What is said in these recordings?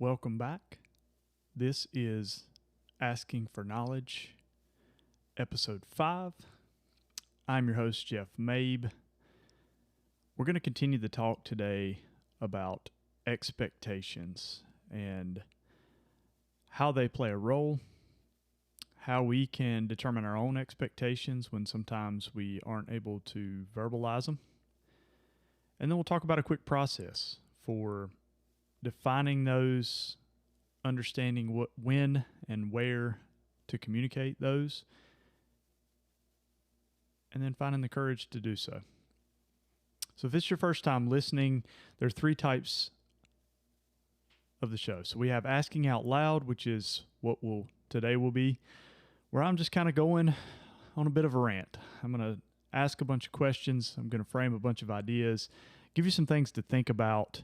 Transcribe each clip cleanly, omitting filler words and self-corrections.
Welcome back. This is Asking for Knowledge, Episode 5. I'm your host, Jeff Mabe. We're going to continue the talk today about expectations and how they play a role, how we can determine our own expectations when sometimes we aren't able to verbalize them. And then we'll talk about a quick process for defining those, understanding what, when, and where to communicate those, and then finding the courage to do so. So if it's your first time listening, there are three types of the show. So we have Asking Out Loud, which is what today will be, where I'm just kind of going on a bit of a rant. I'm going to ask a bunch of questions. I'm going to frame a bunch of ideas, give you some things to think about,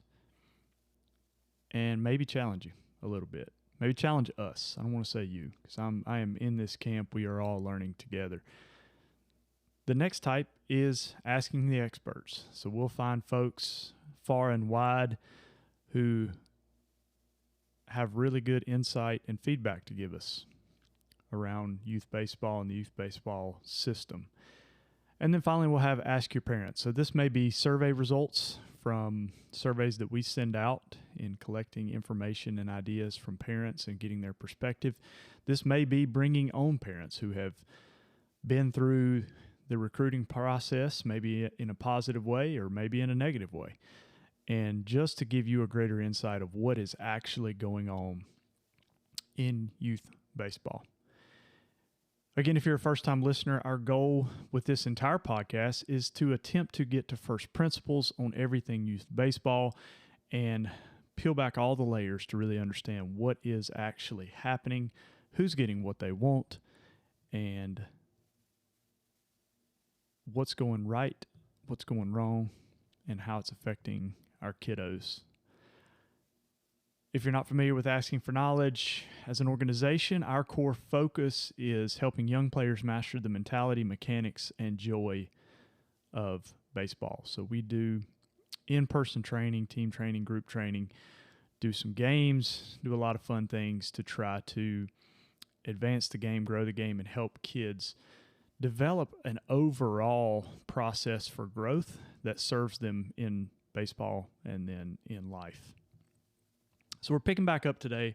and maybe challenge you a little bit. Maybe challenge us. I don't want to say you, because I am in this camp. We are all learning together. The next type is asking the experts. So we'll find folks far and wide who have really good insight and feedback to give us around youth baseball and the youth baseball system. And then finally, we'll have Ask Your Parents. So this may be survey results from surveys that we send out in collecting information and ideas from parents and getting their perspective. This may be bringing on parents who have been through the recruiting process, maybe in a positive way or maybe in a negative way. And just to give you a greater insight of what is actually going on in youth baseball. Again, if you're a first-time listener, our goal with this entire podcast is to attempt to get to first principles on everything youth baseball and peel back all the layers to really understand what is actually happening, who's getting what they want, and what's going right, what's going wrong, and how it's affecting our kiddos. If you're not familiar with Asking for Knowledge, as an organization, our core focus is helping young players master the mentality, mechanics, and joy of baseball. So we do in-person training, team training, group training, do some games, do a lot of fun things to try to advance the game, grow the game, and help kids develop an overall process for growth that serves them in baseball and then in life. So we're picking back up today,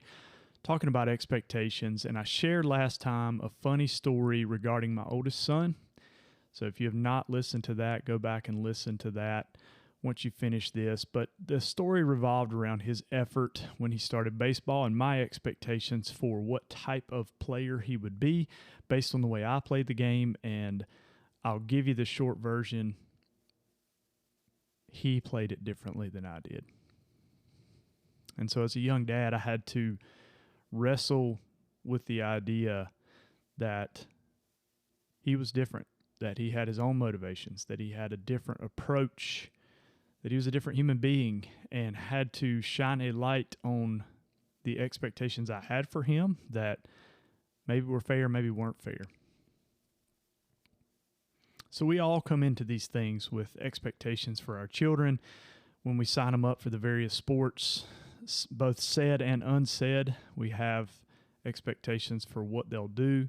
talking about expectations, and I shared last time a funny story regarding my oldest son. So if you have not listened to that, go back and listen to that once you finish this. But the story revolved around his effort when he started baseball and my expectations for what type of player he would be based on the way I played the game, and I'll give you the short version. He played it differently than I did. And so as a young dad, I had to wrestle with the idea that he was different, that he had his own motivations, that he had a different approach, that he was a different human being, and had to shine a light on the expectations I had for him that maybe were fair, maybe weren't fair. So we all come into these things with expectations for our children when we sign them up for the various sports, both said and unsaid. We have expectations for what they'll do.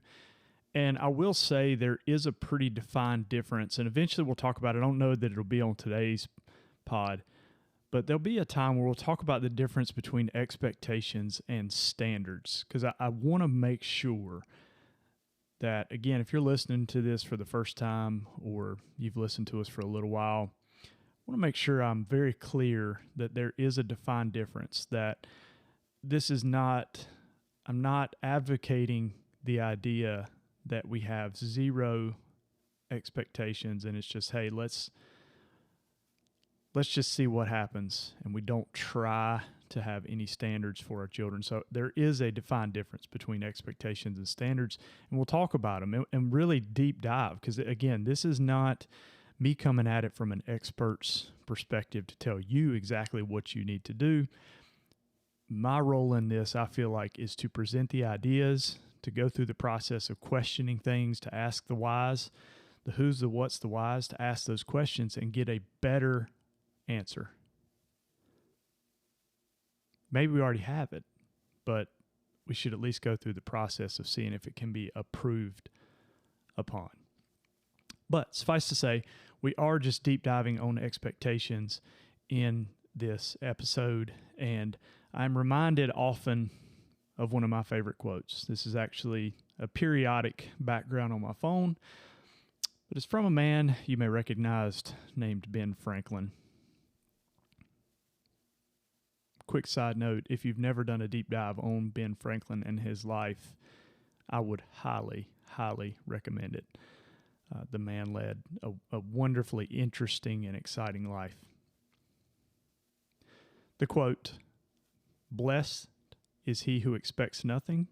And I will say there is a pretty defined difference, and eventually we'll talk about it. I don't know that it'll be on today's pod, but there'll be a time where we'll talk about the difference between expectations and standards, because I want to make sure that, again, if you're listening to this for the first time or you've listened to us for a little while, I want to make sure I'm very clear that there is a defined difference, that this is not, I'm not advocating the idea that we have zero expectations and it's just, hey, let's just see what happens, and we don't try to have any standards for our children. So there is a defined difference between expectations and standards, and we'll talk about them and really deep dive, because again, this is not me coming at it from an expert's perspective to tell you exactly what you need to do. My role in this, I feel like, is to present the ideas, to go through the process of questioning things, to ask the whys, the who's, the what's, the whys, to ask those questions and get a better answer. maybe we already have it, but we should at least go through the process of seeing if it can be approved upon. But suffice to say, we are just deep diving on expectations in this episode, and I'm reminded often of one of my favorite quotes. This is actually a periodic background on my phone, but it's from a man you may recognize named Ben Franklin. Quick side note, if you've never done a deep dive on Ben Franklin and his life, I would highly, highly recommend it. The man led a wonderfully interesting and exciting life. The quote, "Blessed is he who expects nothing,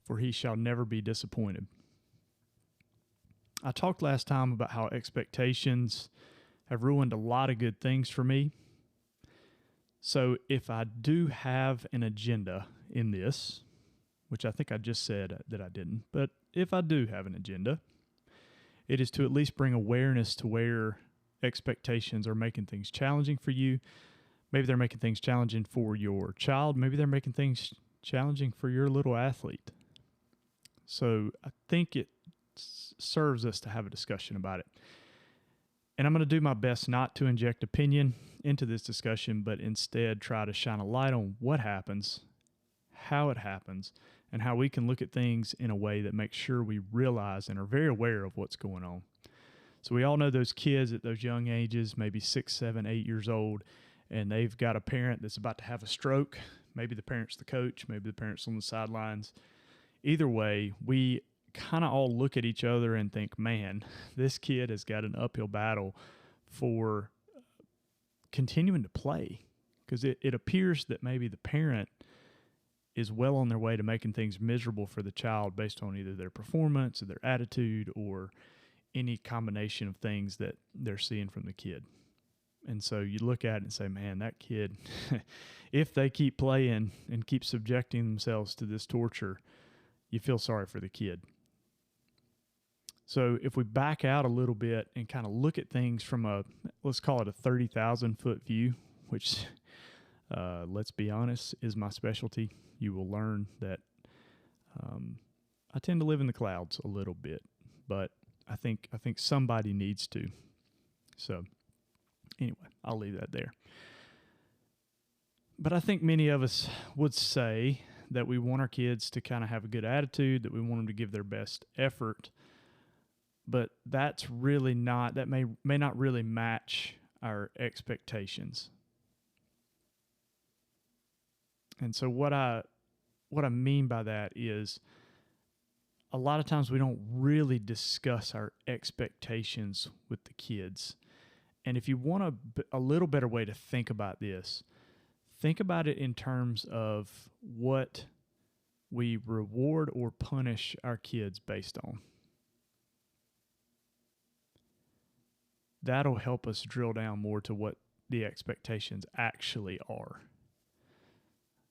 for he shall never be disappointed." I talked last time about how expectations have ruined a lot of good things for me. So if I do have an agenda in this, which I think I just said that I didn't, but if I do have an agenda, it is to at least bring awareness to where expectations are making things challenging for you. Maybe they're making things challenging for your child. Maybe they're making things challenging for your little athlete. So I think it serves us to have a discussion about it. And I'm going to do my best not to inject opinion into this discussion, but instead try to shine a light on what happens, how it happens, and how we can look at things in a way that makes sure we realize and are very aware of what's going on. So we all know those kids at those young ages, maybe 6, 7, 8 years old, and they've got a parent that's about to have a stroke. Maybe the parent's the coach, maybe the parent's on the sidelines. Either way, we kind of all look at each other and think, man, this kid has got an uphill battle for continuing to play, because it appears that maybe the parent is well on their way to making things miserable for the child based on either their performance or their attitude or any combination of things that they're seeing from the kid. And so you look at it and say, man, that kid, if they keep playing and keep subjecting themselves to this torture, you feel sorry for the kid. So if we back out a little bit and kind of look at things from let's call it a 30,000 foot view, which, let's be honest, is my specialty. You will learn that I tend to live in the clouds a little bit, but I think somebody needs to. So anyway, I'll leave that there. But I think many of us would say that we want our kids to kind of have a good attitude, that we want them to give their best effort. But that's really not, that may not really match our expectations. And so what I mean by that is a lot of times we don't really discuss our expectations with the kids. And if you want a little better way to think about this, think about it in terms of what we reward or punish our kids based on. That'll help us drill down more to what the expectations actually are.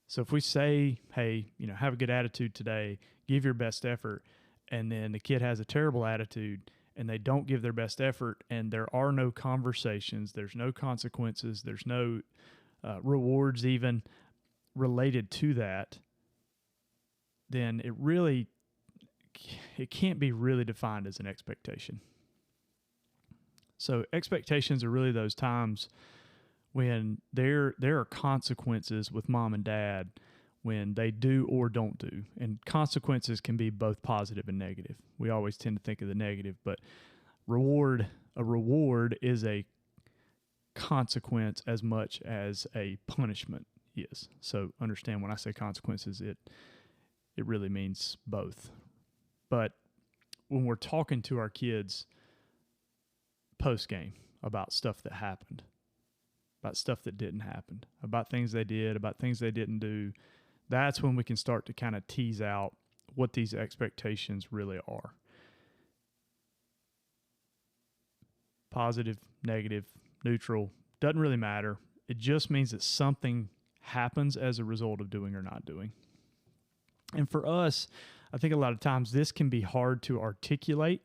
So if we say, hey, have a good attitude today, give your best effort, and then the kid has a terrible attitude and they don't give their best effort and there are no conversations, there's no consequences, there's no rewards even related to that, then it can't be really defined as an expectation. So expectations are really those times when there are consequences with mom and dad when they do or don't do. And consequences can be both positive and negative. We always tend to think of the negative, but a reward is a consequence as much as a punishment is. So understand when I say consequences, it really means both. But when we're talking to our kids post-game about stuff that happened, about stuff that didn't happen, about things they did, about things they didn't do, that's when we can start to kind of tease out what these expectations really are. Positive, negative, neutral, doesn't really matter. It just means that something happens as a result of doing or not doing. And for us, I think a lot of times this can be hard to articulate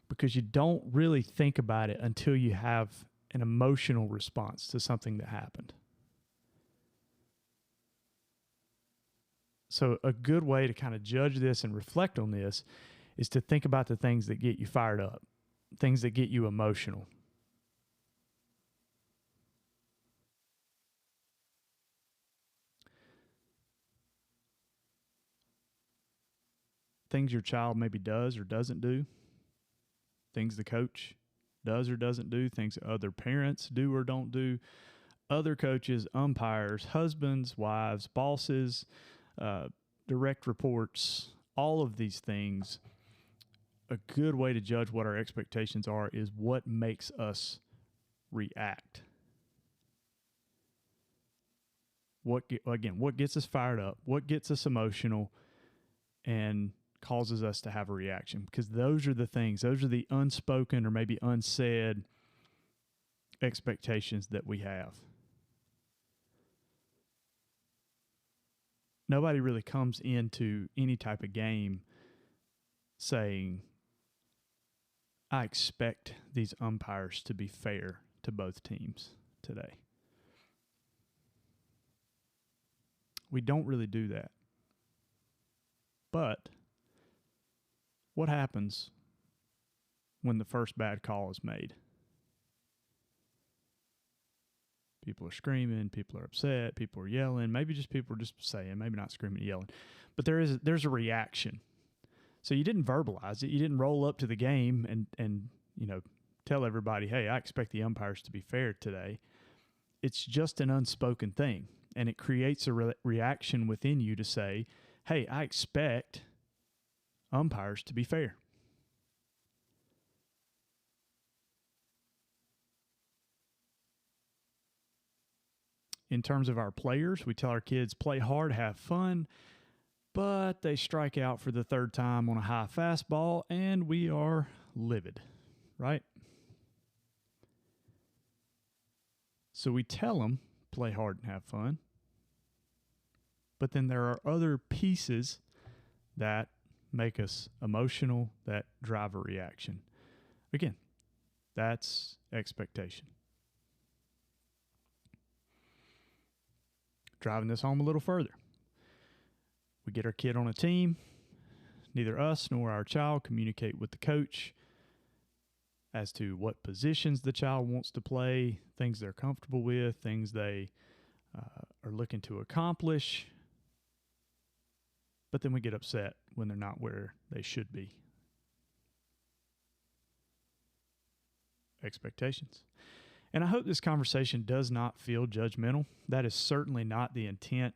because you don't really think about it until you have an emotional response to something that happened. So a good way to kind of judge this and reflect on this is to think about the things that get you fired up, things that get you emotional. Things your child maybe does or doesn't do, things the coach does or doesn't do, things other parents do or don't do, other coaches, umpires, husbands, wives, bosses, direct reports, all of these things. A good way to judge what our expectations are is what makes us react. What gets us fired up, what gets us emotional, and causes us to have a reaction, because those are the things, those are the unspoken or maybe unsaid expectations that we have. Nobody really comes into any type of game saying, I expect these umpires to be fair to both teams today. We don't really do that. But what happens when the first bad call is made? People are screaming, people are upset, people are yelling, maybe just people are just saying, maybe not screaming and yelling. But there's a reaction. So you didn't verbalize it. You didn't roll up to the game and tell everybody, hey, I expect the umpires to be fair today. It's just an unspoken thing. And it creates a reaction within you to say, hey, I expect umpires to be fair. In terms of our players, we tell our kids, play hard, have fun, but they strike out for the third time on a high fastball, and we are livid, right? So we tell them, play hard and have fun, but then there are other pieces that make us emotional, that drive a reaction. Again, that's expectation. Driving this home a little further. We get our kid on a team. Neither us nor our child communicate with the coach as to what positions the child wants to play, things they're comfortable with, things they are looking to accomplish. But then we get upset when they're not where they should be. Expectations. And I hope this conversation does not feel judgmental. That is certainly not the intent.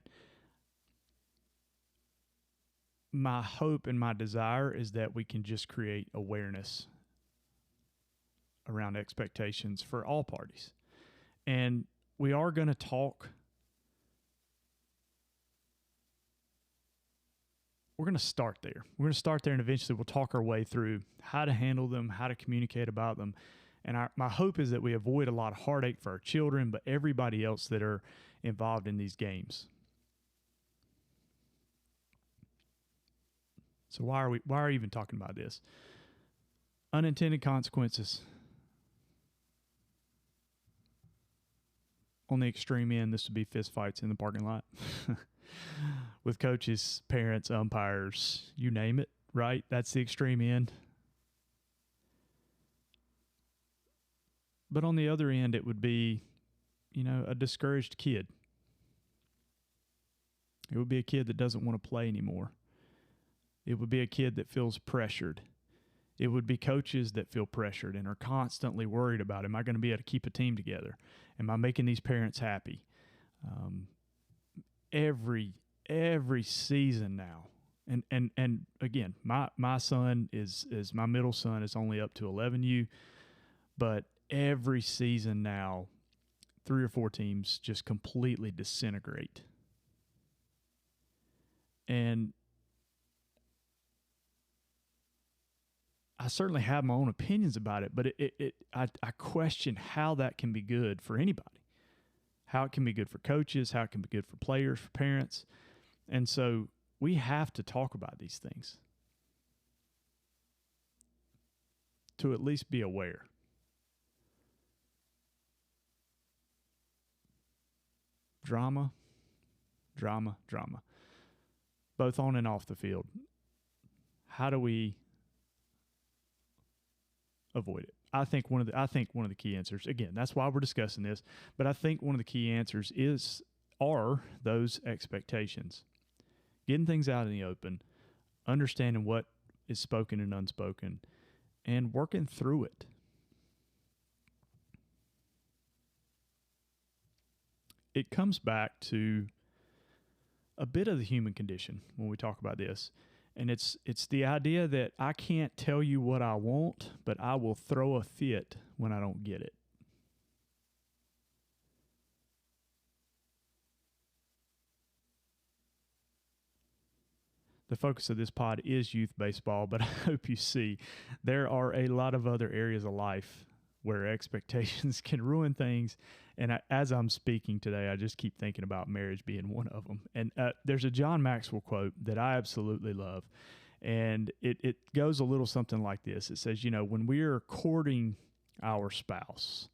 My hope and my desire is that we can just create awareness around expectations for all parties. And we are going to talk. We're going to start there. We're going to start there, and eventually we'll talk our way through how to handle them, how to communicate about them. And my hope is that we avoid a lot of heartache for our children, but everybody else that are involved in these games. So why are we even talking about this? Unintended consequences. On the extreme end, this would be fist fights in the parking lot with coaches, parents, umpires, you name it, right? That's the extreme end. But on the other end, it would be, a discouraged kid. It would be a kid that doesn't want to play anymore. It would be a kid that feels pressured. It would be coaches that feel pressured and are constantly worried about, am I going to be able to keep a team together? Am I making these parents happy? Every season now. And again, my son is my middle son is only up to 11U, but every season now, 3 or 4 teams just completely disintegrate. And I certainly have my own opinions about it, but I question how that can be good for anybody, how it can be good for coaches, how it can be good for players, for parents. And so we have to talk about these things to at least be aware. Drama. both on and off the field. How do we avoid it? I think one of the key answers, again, that's why we're discussing this, but I think one of the key answers are those expectations. Getting things out in the open, understanding what is spoken and unspoken, and working through it. It comes back to a bit of the human condition when we talk about this. And it's the idea that I can't tell you what I want, but I will throw a fit when I don't get it. The focus of this pod is youth baseball, but I hope you see there are a lot of other areas of life where expectations can ruin things. And as I'm speaking today, I just keep thinking about marriage being one of them. And there's a John Maxwell quote that I absolutely love. And it goes a little something like this. It says, when we are courting our spouse,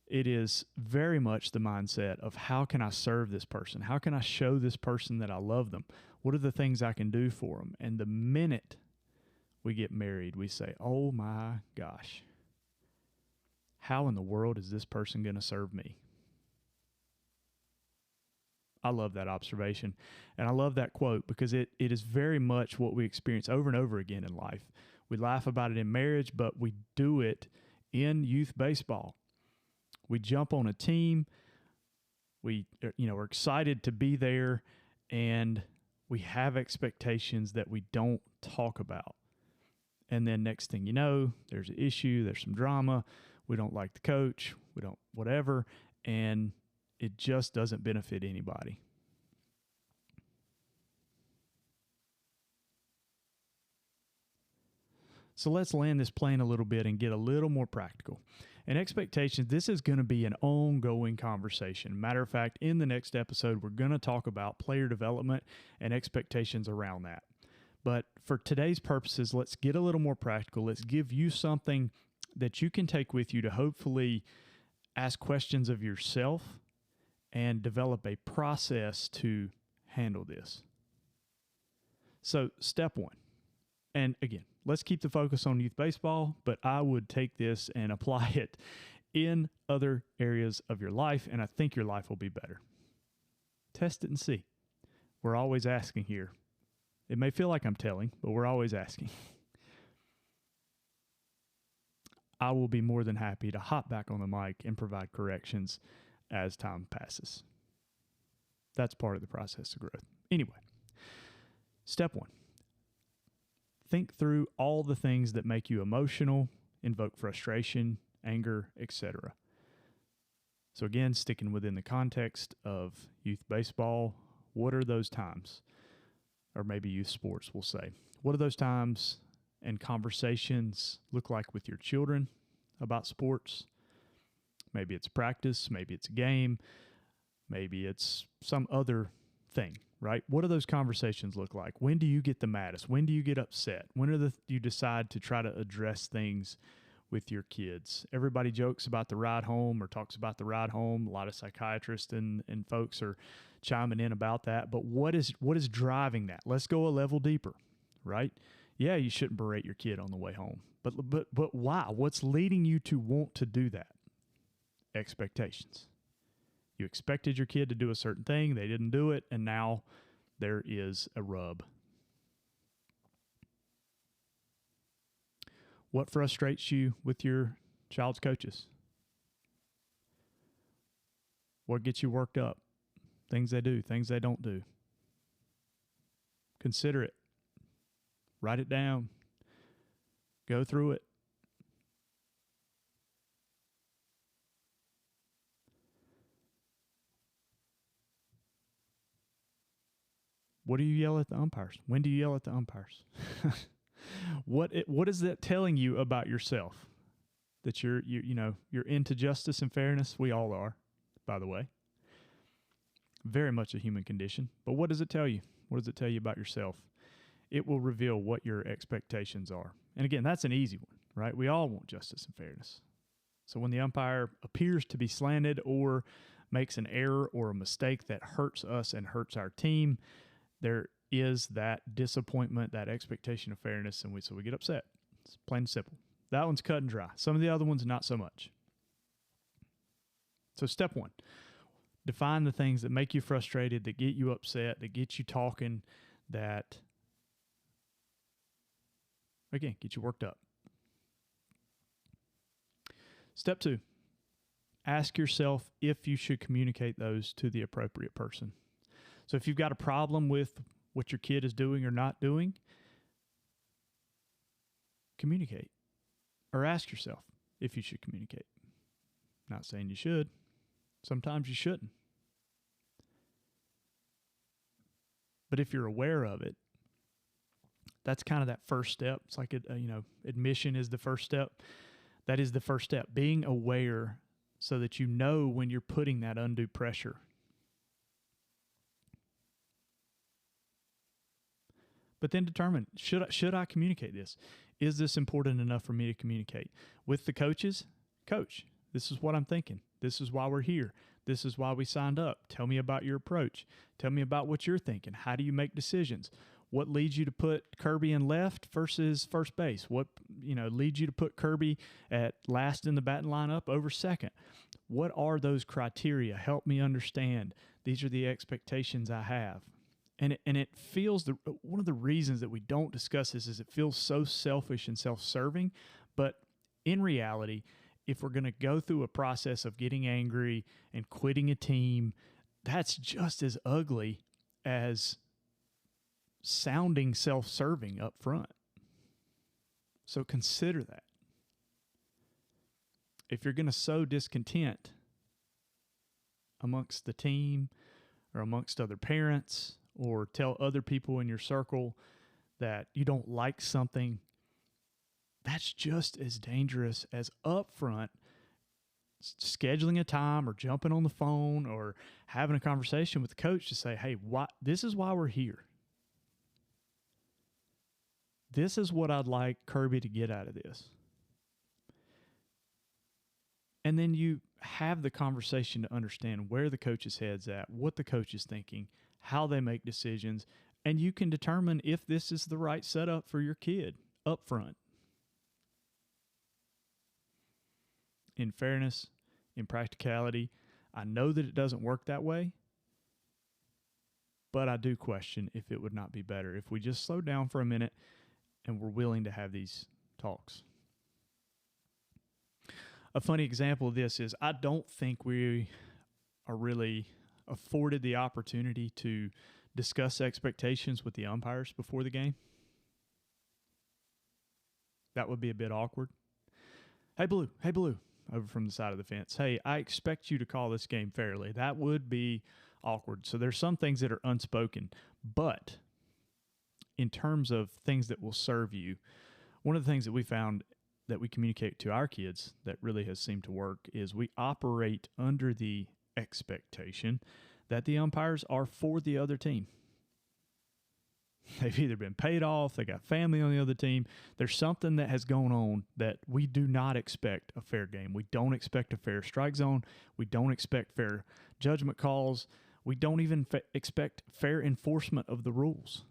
it is very much the mindset of how can I serve this person? How can I show this person that I love them? What are the things I can do for them? And the minute we get married, we say, oh my gosh, how in the world is this person going to serve me? I love that observation. And I love that quote because it is very much what we experience over and over again in life. We laugh about it in marriage, but we do it in youth baseball. We jump on a team. We, are excited to be there, and we have expectations that we don't talk about. And then next thing you know, there's an issue, there's some drama. We don't like the coach, we don't whatever, and it just doesn't benefit anybody. So let's land this plane a little bit and get a little more practical. And expectations, this is going to be an ongoing conversation. Matter of fact, in the next episode, we're going to talk about player development and expectations around that. But for today's purposes, let's get a little more practical. Let's give you something that you can take with you to hopefully ask questions of yourself and develop a process to handle this. So step one, and again, let's keep the focus on youth baseball, but I would take this and apply it in other areas of your life, and I think your life will be better. Test it and see. We're always asking here. It may feel like I'm telling, but we're always asking. I will be more than happy to hop back on the mic and provide corrections as time passes. That's part of the process of growth. Anyway, step one. Think through all the things that make you emotional, invoke frustration, anger, etc. So again, sticking within the context of youth baseball, what are those times? Or maybe youth sports, we'll say. What are those times and conversations look like with your children about sports? Maybe it's practice, maybe it's a game, maybe it's some other thing, right? What do those conversations look like? When do you get the maddest? When do you get upset? When do you decide to try to address things with your kids? Everybody jokes about the ride home or talks about the ride home. A lot of psychiatrists and folks are chiming in about that. But what is driving that? Let's go a level deeper, right? Yeah, you shouldn't berate your kid on the way home. But why? What's leading you to want to do that? Expectations. You expected your kid to do a certain thing, they didn't do it, and now there is a rub. What frustrates you with your child's coaches? What gets you worked up? Things they do, things they don't do. Consider it. Write it down. Go through it. What do you yell at the umpires? When do you yell at the umpires? What is that telling you about yourself? That you're into justice and fairness? We all are, by the way. Very much a human condition. But what does it tell you? What does it tell you about yourself? It will reveal what your expectations are. And again, that's an easy one, right? We all want justice and fairness. So when the umpire appears to be slanted or makes an error or a mistake that hurts us and hurts our team, there is that disappointment, that expectation of fairness, and so we get upset. It's plain and simple. That one's cut and dry. Some of the other ones, not so much. So step one, define the things that make you frustrated, that get you upset, that get you talking, that, again, get you worked up. Step two, ask yourself if you should communicate those to the appropriate person. So if you've got a problem with what your kid is doing or not doing, communicate. Or ask yourself if you should communicate. Not saying you should. Sometimes you shouldn't. But if you're aware of it, that's kind of that first step. It's like, admission is the first step. That is the first step. Being aware so that you know when you're putting that undue pressure. But then determine, should I communicate this? Is this important enough for me to communicate? With the coaches, coach, this is what I'm thinking. This is why we're here. This is why we signed up. Tell me about your approach. Tell me about what you're thinking. How do you make decisions? What leads you to put Kirby in left versus first base? What leads you to put Kirby at last in the batting lineup over second? What are those criteria? Help me understand. These are the expectations I have. And it feels, one of the reasons that we don't discuss this is it feels so selfish and self-serving. But in reality, if we're going to go through a process of getting angry and quitting a team, that's just as ugly as sounding self-serving up front. So consider that. If you're going to sow discontent amongst the team or amongst other parents, or tell other people in your circle that you don't like something, that's just as dangerous as up front scheduling a time or jumping on the phone or having a conversation with the coach to say, hey, this is why we're here. This is what I'd like Kirby to get out of this. And then you have the conversation to understand where the coach's head's at, what the coach is thinking, how they make decisions, and you can determine if this is the right setup for your kid up front. In fairness, in practicality, I know that it doesn't work that way, but I do question if it would not be better if we just slow down for a minute and we're willing to have these talks. A funny example of this is I don't think we are really afforded the opportunity to discuss expectations with the umpires before the game. That would be a bit awkward. Hey, Blue, over from the side of the fence. Hey, I expect you to call this game fairly. That would be awkward. So there's some things that are unspoken. But in terms of things that will serve you, one of the things that we found that we communicate to our kids that really has seemed to work is we operate under the expectation that the umpires are for the other team. They've either been paid off, they got family on the other team. There's something that has gone on that we do not expect a fair game. We don't expect a fair strike zone. We don't expect fair judgment calls. We don't even expect fair enforcement of the rules.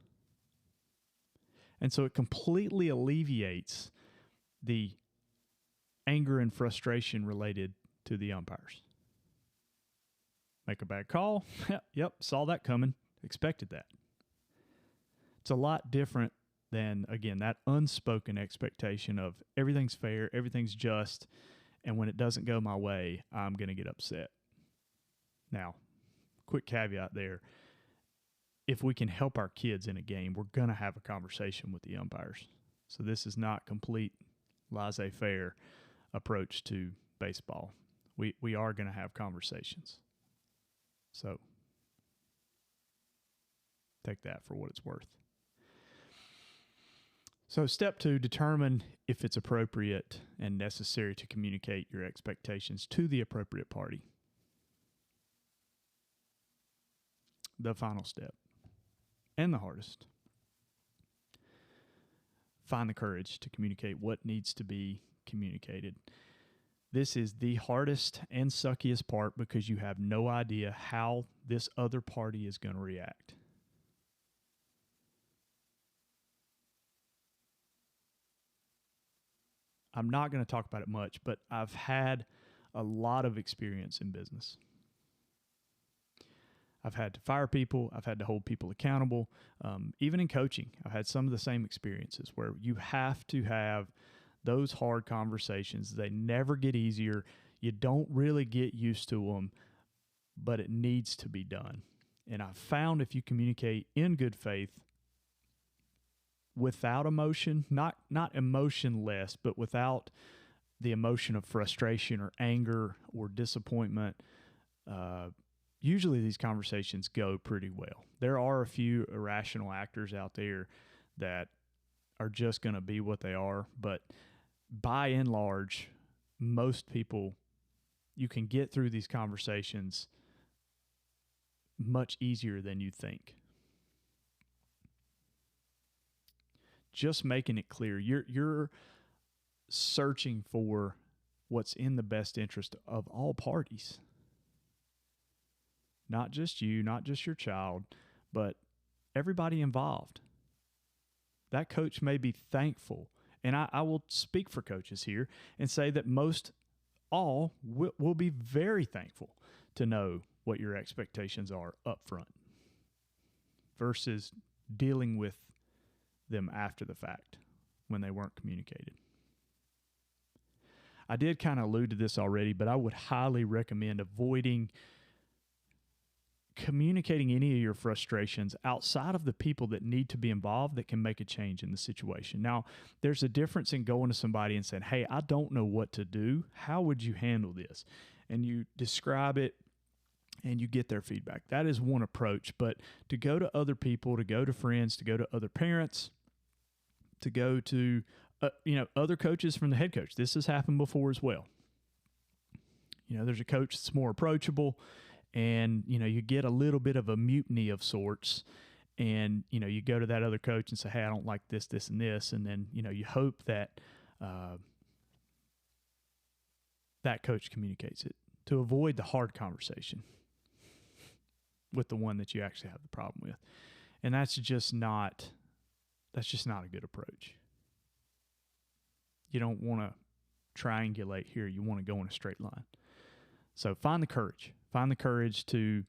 And so it completely alleviates the anger and frustration related to the umpires. Make a bad call. Yep, saw that coming. Expected that. It's a lot different than, again, that unspoken expectation of everything's fair, everything's just, and when it doesn't go my way, I'm going to get upset. Now, quick caveat there. If we can help our kids in a game, we're going to have a conversation with the umpires. So this is not complete laissez-faire approach to baseball. We are going to have conversations. So take that for what it's worth. So step 2, determine if it's appropriate and necessary to communicate your expectations to the appropriate party. The final step, and the hardest. Find the courage to communicate what needs to be communicated. This is the hardest and suckiest part because you have no idea how this other party is going to react. I'm not going to talk about it much, but I've had a lot of experience in business. I've had to fire people. I've had to hold people accountable. Even in coaching, I've had some of the same experiences where you have to have those hard conversations. They never get easier. You don't really get used to them, but it needs to be done. And I've found if you communicate in good faith, without emotion, not emotionless, but without the emotion of frustration or anger or disappointment, usually these conversations go pretty well. There are a few irrational actors out there that are just going to be what they are, but by and large, most people, you can get through these conversations much easier than you think. Just making it clear, you're searching for what's in the best interest of all parties. Not just you, not just your child, but everybody involved. That coach may be thankful, and I will speak for coaches here and say that most all will be very thankful to know what your expectations are up front versus dealing with them after the fact when they weren't communicated. I did kind of allude to this already, but I would highly recommend avoiding communicating any of your frustrations outside of the people that need to be involved that can make a change in the situation. Now, there's a difference in going to somebody and saying, hey, I don't know what to do. How would you handle this? And you describe it and you get their feedback. That is one approach. But to go to other people, to go to friends, to go to other parents, to go to other coaches from the head coach. This has happened before as well. There's a coach that's more approachable, and you get a little bit of a mutiny of sorts, and you go to that other coach and say, hey, I don't like this, this, and this, and then you hope that that coach communicates it to avoid the hard conversation with the one that you actually have the problem with. And that's just not a good approach. You don't want to triangulate here. You want to go in a straight line. So find the courage. Find the courage to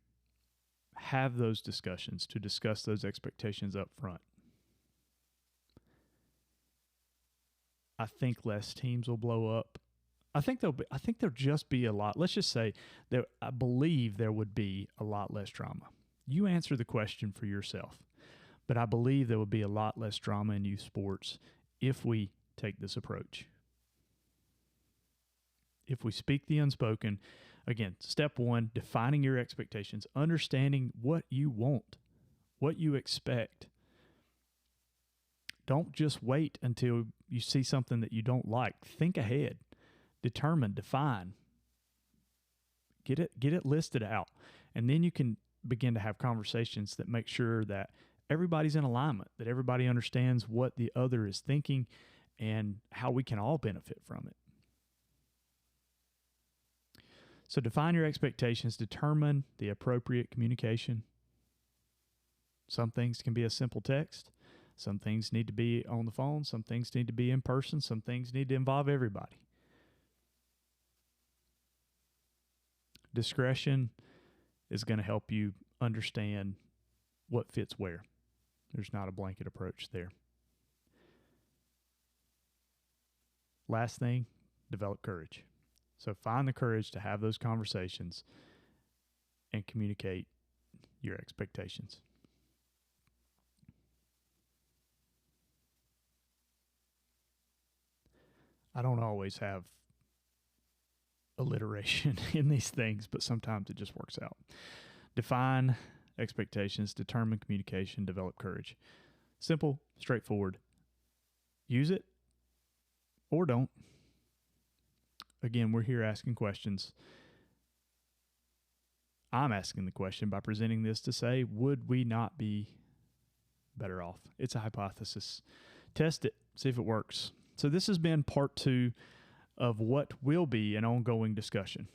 have those discussions, to discuss those expectations up front. I think less teams will blow up. I think there'll just be a lot. Let's just say that I believe there would be a lot less drama. You answer the question for yourself. But I believe there would be a lot less drama in youth sports if we take this approach. If we speak the unspoken, again, step one, defining your expectations, understanding what you want, what you expect. Don't just wait until you see something that you don't like. Think ahead. Determine, define. Get it listed out. And then you can begin to have conversations that make sure that everybody's in alignment, that everybody understands what the other is thinking and how we can all benefit from it. So define your expectations, determine the appropriate communication. Some things can be a simple text. Some things need to be on the phone. Some things need to be in person. Some things need to involve everybody. Discretion is going to help you understand what fits where. There's not a blanket approach there. Last thing, develop courage. So find the courage to have those conversations and communicate your expectations. I don't always have alliteration in these things, but sometimes it just works out. Define expectations, determine communication, develop courage. Simple, straightforward. Use it or don't. Again, we're here asking questions. I'm asking the question by presenting this to say, would we not be better off? It's a hypothesis. Test it, see if it works. So this has been part 2 of what will be an ongoing discussion.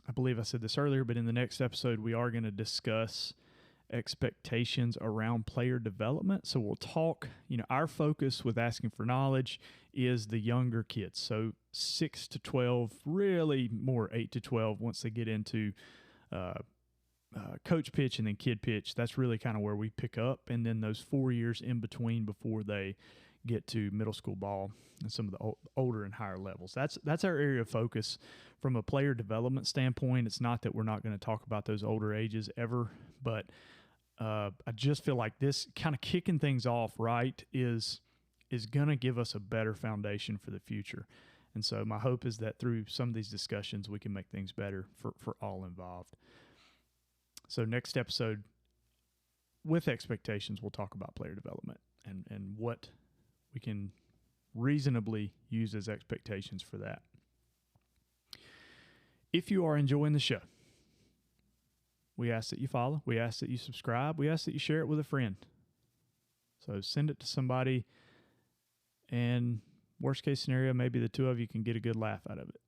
I believe I said this earlier, but in the next episode, we are going to discuss expectations around player development. So we'll talk, our focus with Asking for Knowledge is the younger kids. So 6 to 12, really more 8 to 12 once they get into coach pitch and then kid pitch. That's really kind of where we pick up. And then those 4 years in between before they get to middle school ball and some of the older and higher levels. That's our area of focus from a player development standpoint. It's not that we're not going to talk about those older ages ever, but I just feel like this kind of kicking things off right is going to give us a better foundation for the future. And so my hope is that through some of these discussions, we can make things better for all involved. So next episode, with expectations, we'll talk about player development and what we can reasonably use as expectations for that. If you are enjoying the show, we ask that you follow. We ask that you subscribe. We ask that you share it with a friend. So send it to somebody, and worst case scenario, maybe the two of you can get a good laugh out of it.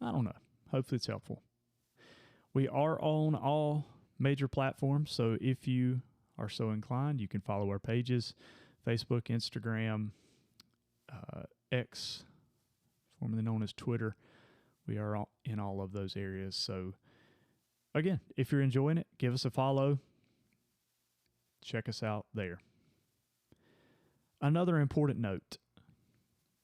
I don't know. Hopefully it's helpful. We are on all major platforms, so if you are so inclined, you can follow our pages, Facebook, Instagram, X, formerly known as Twitter. We are in all of those areas. So again, if you're enjoying it, give us a follow. Check us out there. Another important note,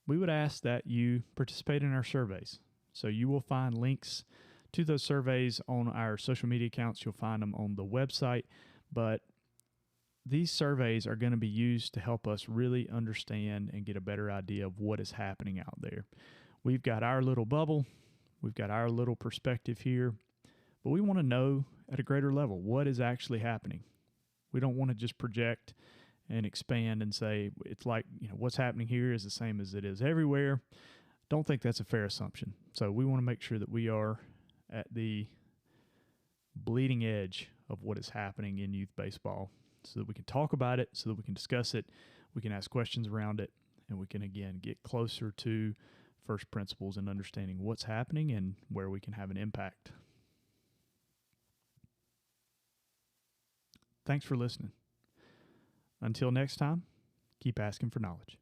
we would ask that you participate in our surveys. So you will find links to those surveys on our social media accounts. You'll find them on the website, but these surveys are going to be used to help us really understand and get a better idea of what is happening out there. We've got our little bubble. We've got our little perspective here, but we want to know at a greater level what is actually happening. We don't want to just project and expand and say it's like, what's happening here is the same as it is everywhere. Don't think that's a fair assumption. So we want to make sure that we are at the bleeding edge of what is happening in youth baseball, so that we can talk about it, so that we can discuss it, we can ask questions around it, and we can, again, get closer to first principles and understanding what's happening and where we can have an impact. Thanks for listening. Until next time, keep asking for knowledge.